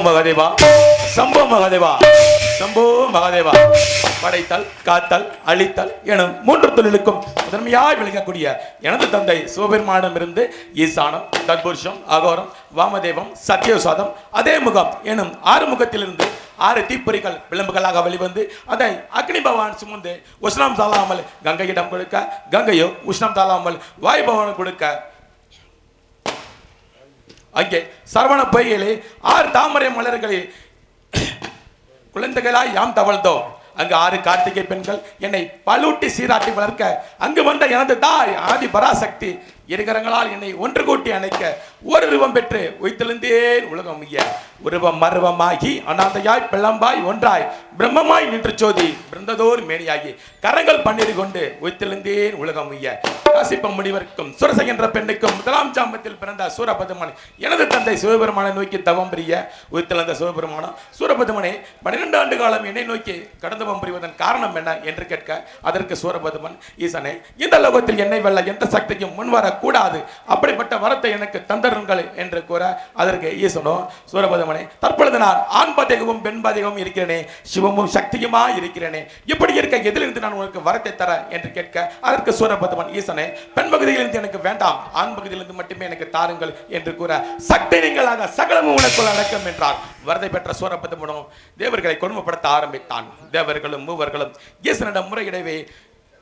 மகாதேவா, சம்போ மகாதேவா, சம்போ மகாதேவா. படைத்தல், காத்தல், அழித்தல் எனும் மூன்று தொழிலுக்கும் முதன்மையாய் விளங்கக்கூடிய எனது தந்தை சிவபெருமானிடம் இருந்து ஈசானம், தத்புருஷம், அகோரம், வாமதேவம், சத்தியசாதம், அதே முகம் எனும் 6 முகத்திலிருந்து 6 தீப்பொறிகள் விளம்புகளாக வெளிவந்து அதை அக்னி பகவான் சுமந்து உஷ்ணம் தாழாமல் கங்கையிடம் கொடுக்க, கங்கையோ உஷ்ணம் தாழாமல் வாயு பகவான் கொடுக்க, அங்கே சரவண பொய்யிலே 6 தாமரை மலர்களில் குழந்தைகளாய் யாம் தவழ்ந்தோம். அங்கு 6 கார்த்திகை பெண்கள் என்னை பலூட்டி சீராட்டி வளர்க்க, அங்கு வந்த எனது தாய் ஆதி பராசக்தி இருகரங்களால் என்னை ஒன்று கூட்டி அணைக்க, ஒரு ரூபம் பெற்று உயிர்த்தெழுந்தேன் உலகம் ஐய. உருவம் மருவமாகி அனாதையாய் பிளம்பாய் ஒன்றாய் பிரம்மமாய் நின்று சோதி பிறந்ததோர் மேனியாகி கரங்கள் பன்னிரு கொண்டு உயிர்த்தெழுந்தேன் உலகம் ஐய. காசிப்ப முனிவருக்கும் சுரசை என்ற பெண்ணுக்கும் முதலாம் ஜாமத்தில் பிறந்த சூரபதுமன் எனது தந்தை சிவபெருமானை நோக்கி தவம் புரிய உயிர்த்தெழுந்த சிவபெருமானம், சூரபதுமனே 12 ஆண்டு காலம் என்னை நோக்கி கடந்தவம் புரிவதன் காரணம் என்ன என்று கேட்க, அதற்கு சூரபதுமன், ஈசனே, இந்த லோகத்தில் என்னை வெல்ல எந்த சக்தியும் முன்வர கூடாது, அப்படிப்பட்ட வரத்தை எனக்கு தந்தருங்கள் என்று கூற, அதற்கு ஈசனோ, சூரபதுமனே, தற்பொழுது நான் ஆண் பாதகமும் பெண் பாதகமும் இருக்கிறேனே, சிவமும் சக்தியுமா இருக்கிறேனே, இப்படி இருக்க எதிலிருந்து நான் உங்களுக்கு வரத்தை தர என்று கேட்க, அதற்கு சூரபதுமன், ஈசனே, பெண் பகுதியிலிருந்து எனக்கு வேண்டாம், ஆண் பகுதியிலிருந்து மட்டுமே எனக்கு தாருங்கள் என்று கூற, சக்தி நீங்களாக சகலமும் உனக்குள் அடக்கம் என்றார். வரதை பெற்ற சூரபதுமனும் தேவர்களை கொடுமைப்படுத்த ஆரம்பித்தான். தேவர்களும் மூவர்களும் ஈசனிடம் முறையிடவே,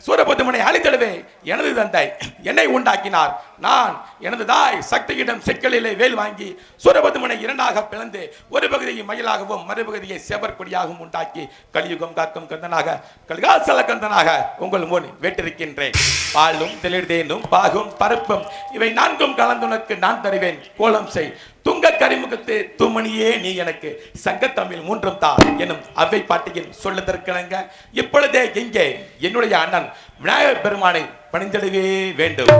சூரபதுமனை அழித்திடவே எனது தந்தை என்னை உண்டாக்கினார். நான் எனது தாய் சக்தியிடம் செக்கலிலே வேல் வாங்கி சூரபதுமனை 2ஆக பிளந்து ஒரு பகுதியை மயிலாகவும் மறுபகுதியை செவற்கொடியாகவும் உண்டாக்கி கலியுகம் காக்கும் கந்தனாக கல்காசல கந்தனாக உங்கள் முன் வேற்றிருக்கின்றேன். பாலும் தெளிர்தேனும் பாகும் பருப்பும் இவை 4ம் கலந்துனக்கு நான் தருவேன். கோலம் செய் துங்க கரிமுகத்து தூமணியே நீ எனக்கு சங்கத்தமிழ் 3ம் தா எனும் அவ்வை பாட்டியின் சொல்லுதற்கிணங்க இப்பொழுதே எங்கே என்னுடைய அண்ணன் விநாயகர் பெருமானை பணிந்திடவே வேண்டும்.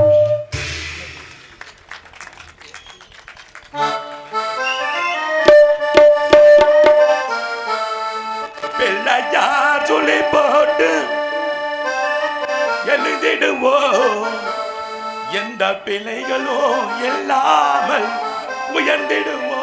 பிள்ளையார் சொல்லி போட்டு எழுதிடுவோம், எந்த பிள்ளைகளும் இல்லாமல் உயர்ந்திடுவோம்.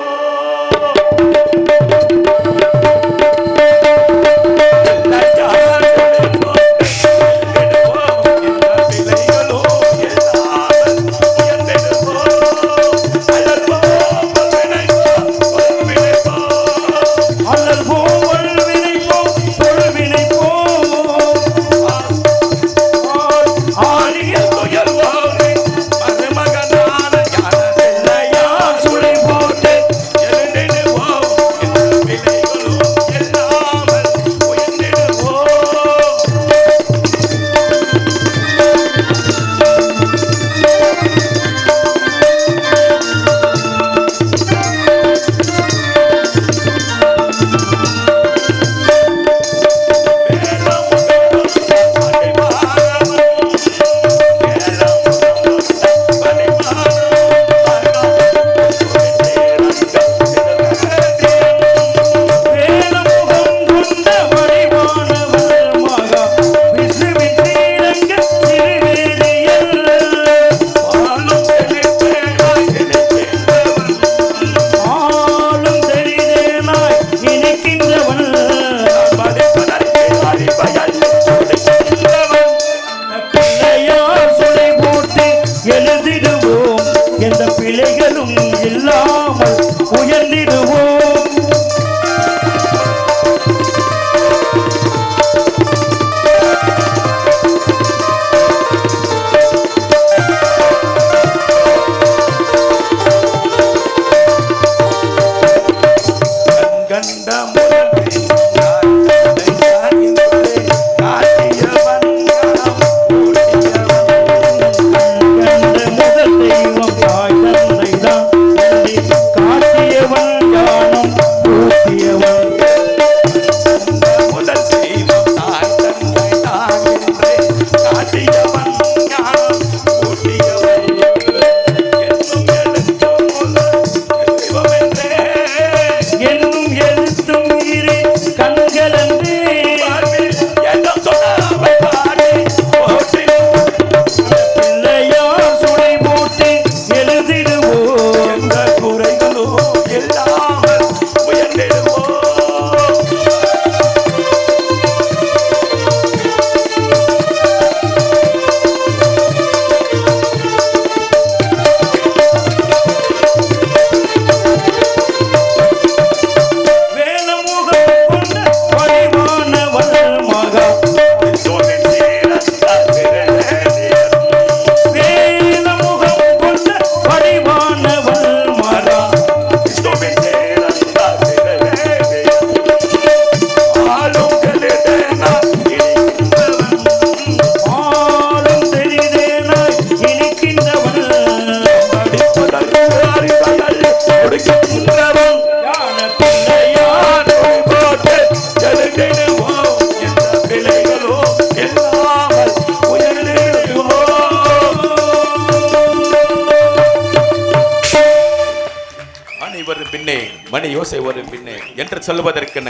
பின்னே மணி யோசை ஒரு பின்னே என்று சொல்வதற்கு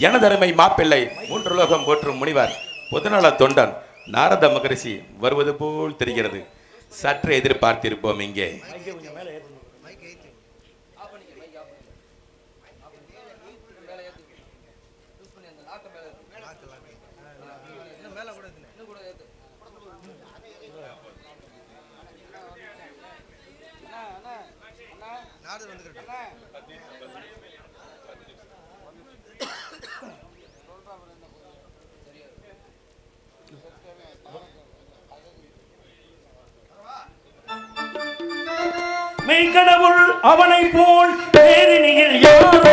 எனதருமை மாப்பிள்ளை மூன்று லோகம் போற்றும் முனிவர் பொதுநல தொண்டன் நாரத மகரிஷி வருவது போல் தெரிகிறது. சற்று எதிர்பார்த்திருப்போம். இங்கே மெய்கடவுள் அவனை போல் பேரினியில் யாரும்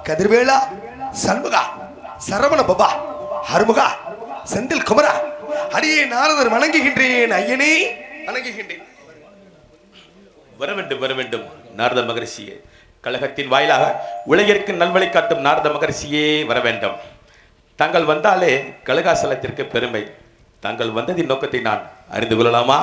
கதிர்வேளா, சண்முகா, சரவண பபா, ஹர்முகா, செந்தில் குமரா, அடியே நாரதர் வணங்குகின்றேன். ஐயனே வணங்குகின்றேன். வர வேண்டும் நாரத மகரிஷியே. கழகத்தின் வாயிலாக உலகிற்கு நல்வழி காட்டும் நாரத மகரிஷியே வர வேண்டும். தாங்கள் வந்தாலே கழகாசலத்திற்கு பெருமை. தாங்கள் வந்ததின் நோக்கத்தை நான் அறிந்து கொள்ளலாமா?